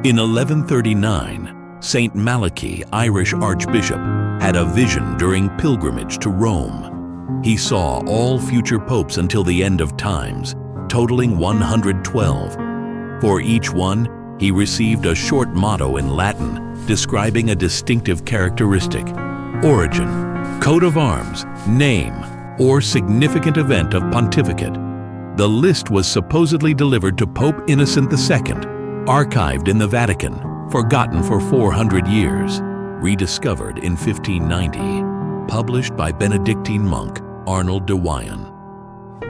In 1139, Saint Malachy, Irish Archbishop, had a vision during pilgrimage to Rome. He saw all future popes until the end of times, totaling 112. For each one, he received a short motto in Latin describing a distinctive characteristic, origin, coat of arms, name, or significant event of pontificate. The list was supposedly delivered to Pope Innocent II, archived in the Vatican, forgotten for 400 years, rediscovered in 1590, published by Benedictine monk Arnold de Wyon.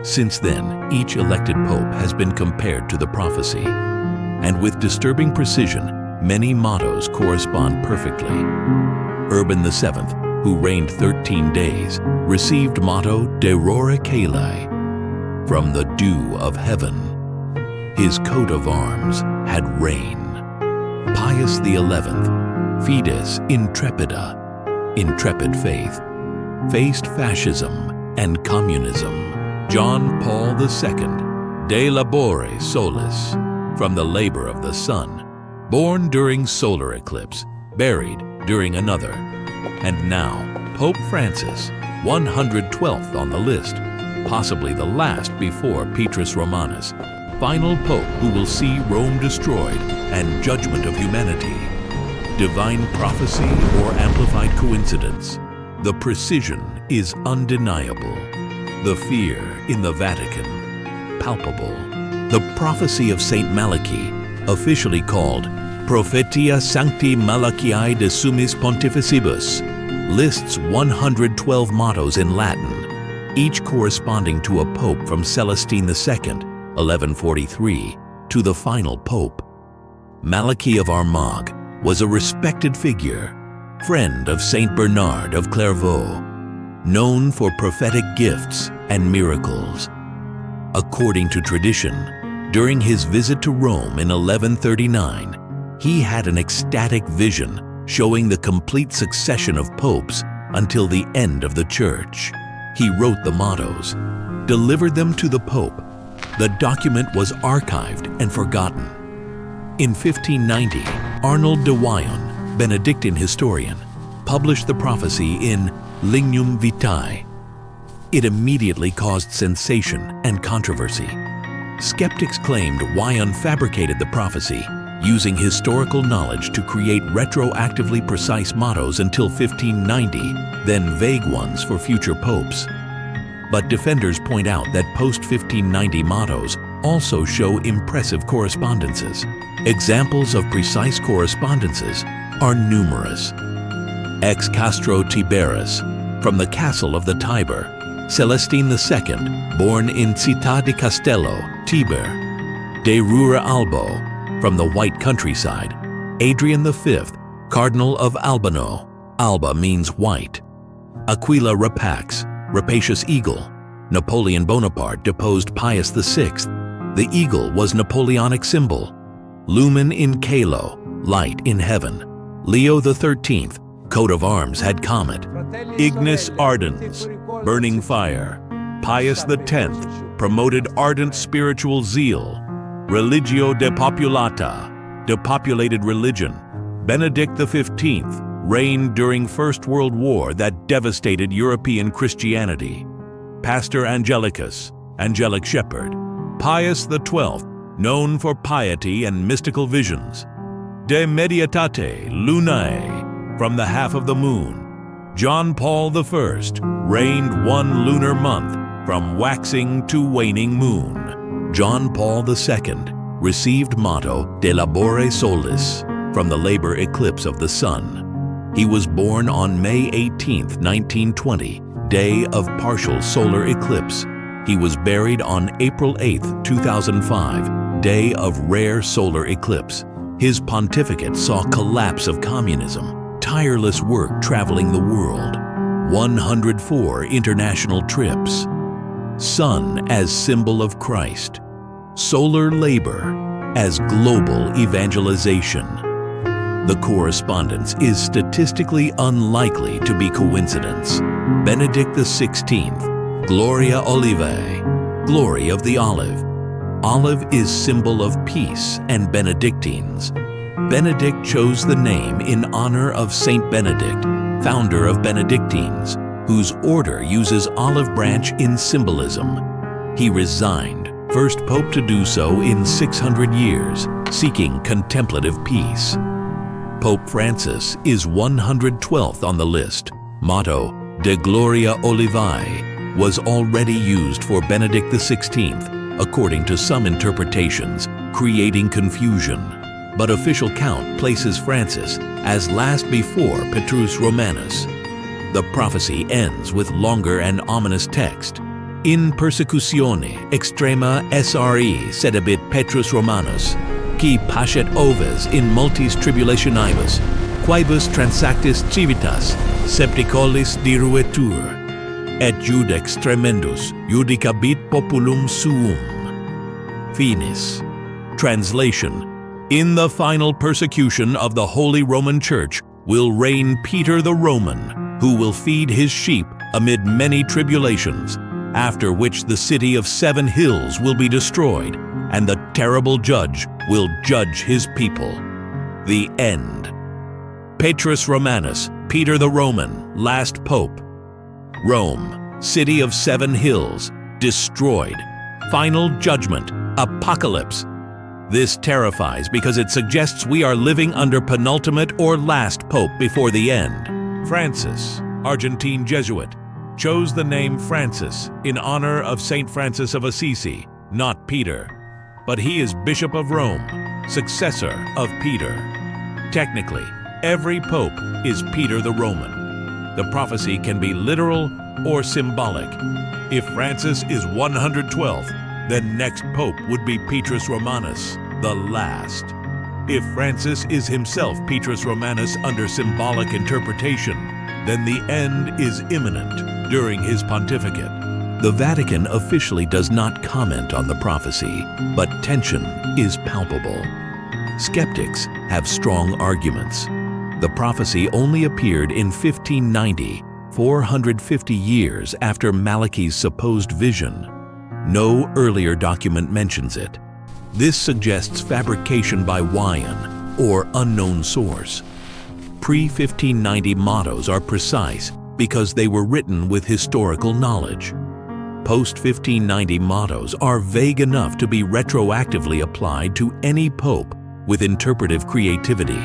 Since then, each elected pope has been compared to the prophecy, and with disturbing precision, many mottos correspond perfectly. Urban VII, who reigned 13 days, received motto De Rore Caeli, from the dew of heaven. His coat of arms had rain. Pius XI, Fides Intrepida, intrepid faith, faced fascism and communism. John Paul II, De Labore Solis, from the labor of the sun, born during solar eclipse, buried during another. And now, Pope Francis, 112th on the list, possibly the last before Petrus Romanus, final pope who will see Rome destroyed and judgment of humanity. Divine prophecy or amplified coincidence? The precision is undeniable. The fear in the Vatican, palpable. The prophecy of Saint Malachy, officially called Prophetia Sancti Malachii de Summis Pontificibus, lists 112 mottos in Latin, each corresponding to a pope from Celestine II, 1143, to the final pope. Malachy of Armagh was a respected figure, friend of Saint Bernard of Clairvaux, known for prophetic gifts and miracles. According to tradition, during his visit to Rome in 1139, he had an ecstatic vision showing the complete succession of popes until the end of the Church. He wrote the mottos, delivered them to the Pope. The document was archived and forgotten. In 1590, Arnold de Wyon, Benedictine historian, published the prophecy in Lignum Vitae. It immediately caused sensation and controversy. Skeptics claimed Wyon fabricated the prophecy, using historical knowledge to create retroactively precise mottos until 1590, then vague ones for future popes. But defenders point out that post-1590 mottos also show impressive correspondences. Examples of precise correspondences are numerous. Ex Castro Tiberis, from the castle of the Tiber, Celestine II, born in Città di Castello, Tiber. De Rura Albo, from the white countryside, Adrian V, Cardinal of Albano. Alba means white. Aquila Rapax, rapacious eagle. Napoleon Bonaparte deposed Pius VI. The eagle was Napoleonic symbol. Lumen in Caelo, light in heaven. Leo XIII, coat of arms had comet. Ignis Ardens, burning fire. Pius X promoted ardent spiritual zeal. Religio depopulata, depopulated religion. Benedict XV reigned during First World War that devastated European Christianity. Pastor Angelicus, angelic shepherd. Pius XII, known for piety and mystical visions. De Medietate Lunae, from the half of the moon. John Paul I reigned one lunar month, from waxing to waning moon. John Paul II received motto De Labore Solis, from the labor eclipse of the sun. He was born on May 18, 1920, day of partial solar eclipse. He was buried on April 8, 2005, day of rare solar eclipse. His pontificate saw collapse of communism, tireless work traveling the world, 104 international trips. Sun as symbol of Christ. Solar labor as global evangelization. The correspondence is statistically unlikely to be coincidence. Benedict XVI, Gloria Olivae, glory of the olive. Olive is symbol of peace and Benedictines. Benedict chose the name in honor of Saint Benedict, founder of Benedictines, whose order uses olive branch in symbolism. He resigned, first pope to do so in 600 years, seeking contemplative peace. Pope Francis is 112th on the list. Motto, De Gloria Olivae, was already used for Benedict XVI, according to some interpretations, creating confusion. But official count places Francis as last before Petrus Romanus. The prophecy ends with longer and ominous text. In persecutione extrema SRE sedebit Petrus Romanus, qui pascet oves in multis tribulationibus, quibus transactis civitas, septicolis diruetur, et judex tremendus judicabit populum suum. Finis. Translation. In the final persecution of the Holy Roman Church will reign Peter the Roman, who will feed his sheep amid many tribulations, after which the city of 7 hills will be destroyed, and the terrible judge will judge his people. The end. Petrus Romanus, Peter the Roman, last pope. Rome, city of 7 hills, destroyed. Final judgment, apocalypse. This terrifies because it suggests we are living under penultimate or last pope before the end. Francis, Argentine Jesuit, chose the name Francis in honor of Saint Francis of Assisi, not Peter. But he is Bishop of Rome, successor of Peter. Technically, every pope is Peter the Roman. The prophecy can be literal or symbolic. If Francis is 112th, then next pope would be Petrus Romanus, the last. If Francis is himself Petrus Romanus under symbolic interpretation, then the end is imminent during his pontificate. The Vatican officially does not comment on the prophecy, but tension is palpable. Skeptics have strong arguments. The prophecy only appeared in 1590, 450 years after Malachy's supposed vision. No earlier document mentions it. This suggests fabrication by Wyan or unknown source. Pre-1590 mottos are precise because they were written with historical knowledge. Post-1590 mottos are vague enough to be retroactively applied to any pope with interpretive creativity.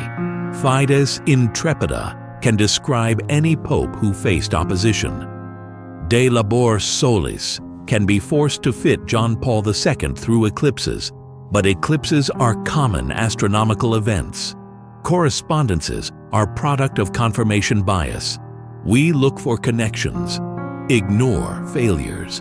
Fides intrepida can describe any pope who faced opposition. De labor solis can be forced to fit John Paul II through eclipses, but eclipses are common astronomical events. Correspondences are product of confirmation bias. We look for connections, ignore failures.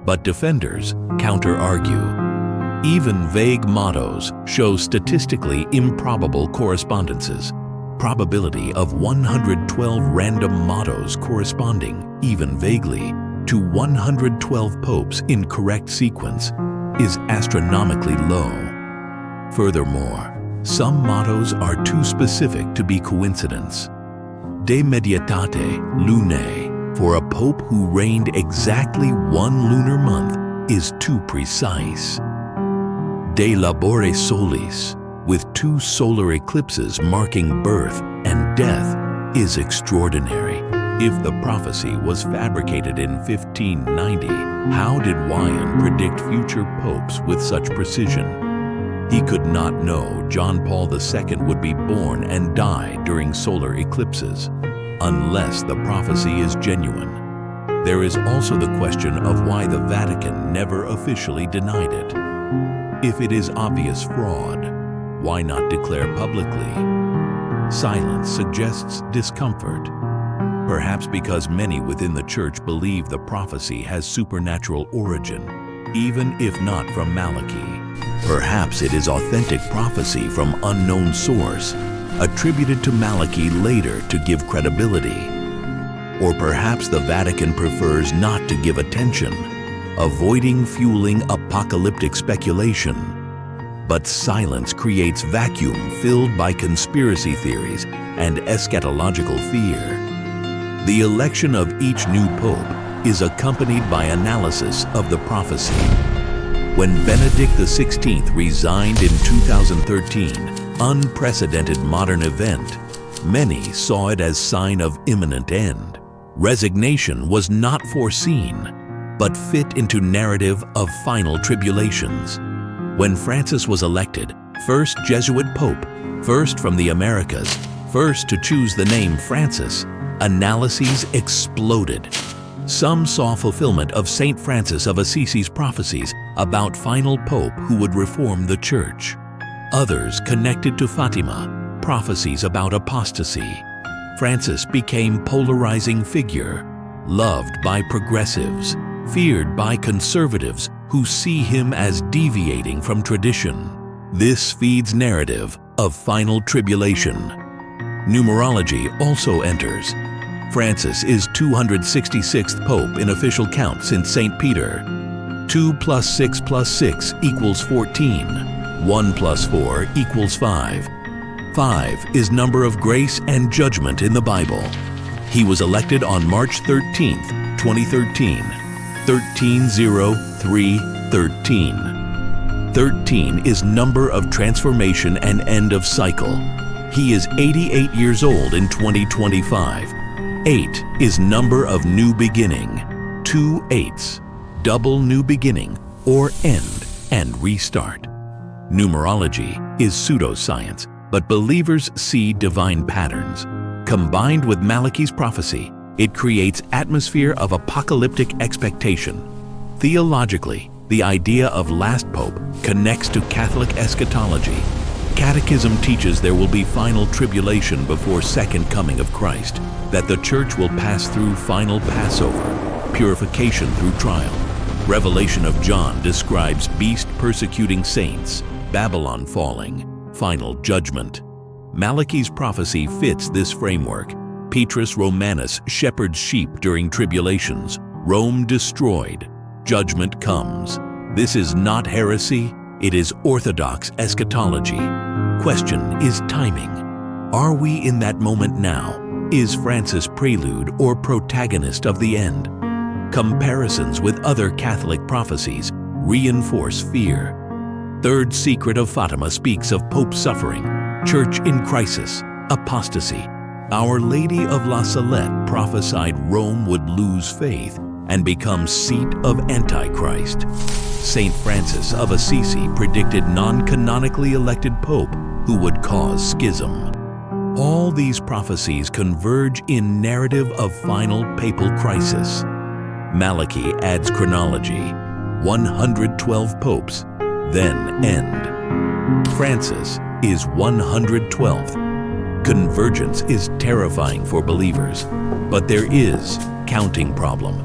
But defenders counter-argue. Even vague mottos show statistically improbable correspondences. Probability of 112 random mottos corresponding, even vaguely, to 112 popes in correct sequence is astronomically low. Furthermore, some mottos are too specific to be coincidence. De medietate lunae, for a pope who reigned exactly 1 lunar month, is too precise. De labore solis, with 2 solar eclipses marking birth and death, is extraordinary. If the prophecy was fabricated in 1590, how did Wyan predict future popes with such precision? He could not know John Paul II would be born and die during solar eclipses, unless the prophecy is genuine. There is also the question of why the Vatican never officially denied it. If it is obvious fraud, why not declare publicly? Silence suggests discomfort. Perhaps because many within the Church believe the prophecy has supernatural origin, even if not from Malachy. Perhaps it is authentic prophecy from unknown source, attributed to Malachy later to give credibility. Or perhaps the Vatican prefers not to give attention, avoiding fueling apocalyptic speculation. But silence creates vacuum filled by conspiracy theories and eschatological fear. The election of each new pope is accompanied by analysis of the prophecy. When Benedict XVI resigned in 2013, unprecedented modern event, many saw it as sign of imminent end. Resignation was not foreseen, but fit into narrative of final tribulations. When Francis was elected, first Jesuit Pope, first from the Americas, first to choose the name Francis, analyses exploded. Some saw fulfillment of Saint Francis of Assisi's prophecies about final pope who would reform the Church. Others connected to Fatima, prophecies about apostasy. Francis became polarizing figure, loved by progressives, feared by conservatives who see him as deviating from tradition. This feeds narrative of final tribulation. Numerology also enters. Francis is 266th Pope in official count since St. Peter. 2 + 6 + 6 = 14. 1 + 4 = 5. 5 is number of grace and judgment in the Bible. He was elected on March 13, 2013. 130313. 13 is number of transformation and end of cycle. He is 88 years old in 2025. 8 is number of new beginning. 2 8s, double new beginning or end and restart. Numerology is pseudoscience, but believers see divine patterns. Combined with Malachy's prophecy, it creates atmosphere of apocalyptic expectation. Theologically, the idea of last pope connects to Catholic eschatology. Catechism teaches there will be final tribulation before second coming of Christ, that the Church will pass through final Passover, purification through trial. Revelation of John describes beast persecuting saints, Babylon falling, final judgment. Malachy's prophecy fits this framework. Petrus Romanus shepherds sheep during tribulations, Rome destroyed, judgment comes. This is not heresy, it is orthodox eschatology. Question is timing. Are we in that moment now? Is Francis prelude or protagonist of the end? Comparisons with other Catholic prophecies reinforce fear. Third Secret of Fatima speaks of Pope suffering, Church in crisis, apostasy. Our Lady of La Salette prophesied Rome would lose faith and become seat of Antichrist. Saint Francis of Assisi predicted non-canonically elected pope who would cause schism. All these prophecies converge in narrative of final papal crisis. Malachy adds chronology, 112 popes, then end. Francis is 112th. Convergence is terrifying for believers, but there is counting problem.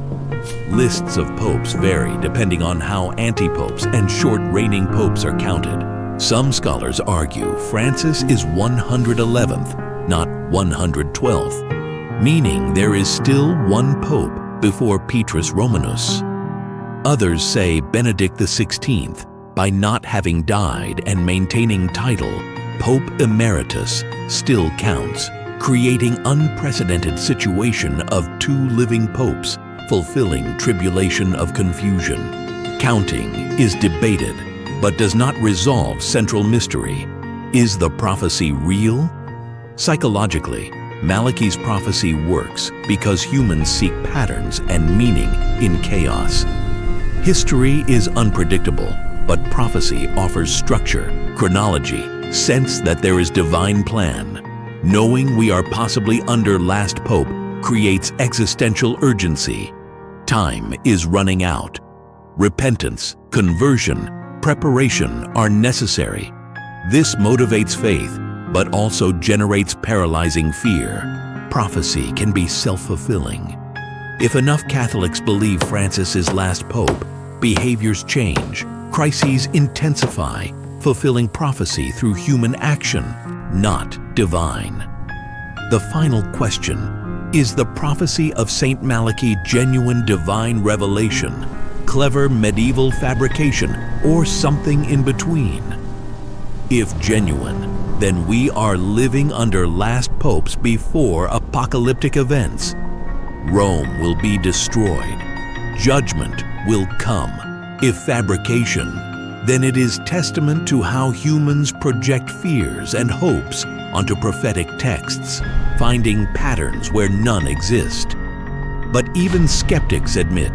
Lists of popes vary depending on how anti-popes and short-reigning popes are counted. Some scholars argue Francis is 111th, not 112th, meaning there is still one pope before Petrus Romanus. Others say Benedict XVI, by not having died and maintaining title, Pope Emeritus still counts, creating unprecedented situation of 2 living popes fulfilling tribulation of confusion. Counting is debated, but does not resolve central mystery. Is the prophecy real? Psychologically, Malachy's prophecy works because humans seek patterns and meaning in chaos. History is unpredictable, but prophecy offers structure, chronology, sense that there is divine plan. Knowing we are possibly under last pope creates existential urgency. Time is running out. Repentance, conversion, preparation are necessary. This motivates faith, but also generates paralyzing fear. Prophecy can be self-fulfilling. If enough Catholics believe Francis is last pope, behaviors change, crises intensify, fulfilling prophecy through human action, not divine. The final question, is the prophecy of Saint Malachy genuine divine revelation, clever medieval fabrication, or something in between? If genuine, then we are living under last popes before apocalyptic events. Rome will be destroyed. Judgment will come. If fabrication, then it is testament to how humans project fears and hopes onto prophetic texts, finding patterns where none exist. But even skeptics admit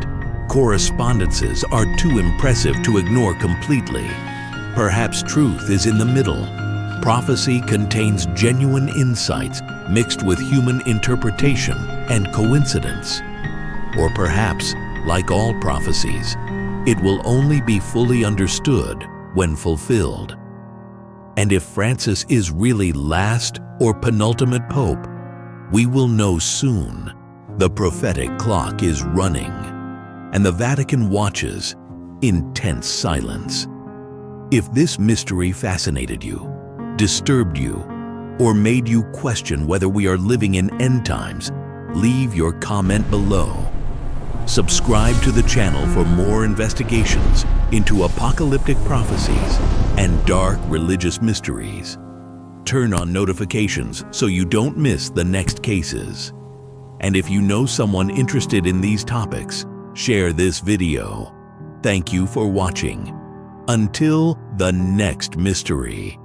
correspondences are too impressive to ignore completely. Perhaps truth is in the middle. Prophecy contains genuine insights mixed with human interpretation and coincidence. Or perhaps, like all prophecies, it will only be fully understood when fulfilled. And if Francis is really last or penultimate pope, we will know soon. The prophetic clock is running, and the Vatican watches in tense silence. If this mystery fascinated you, disturbed you, or made you question whether we are living in end times, leave your comment below. Subscribe to the channel for more investigations into apocalyptic prophecies and dark religious mysteries. Turn on notifications so you don't miss the next cases. And if you know someone interested in these topics, share this video. Thank you for watching. Until the next mystery.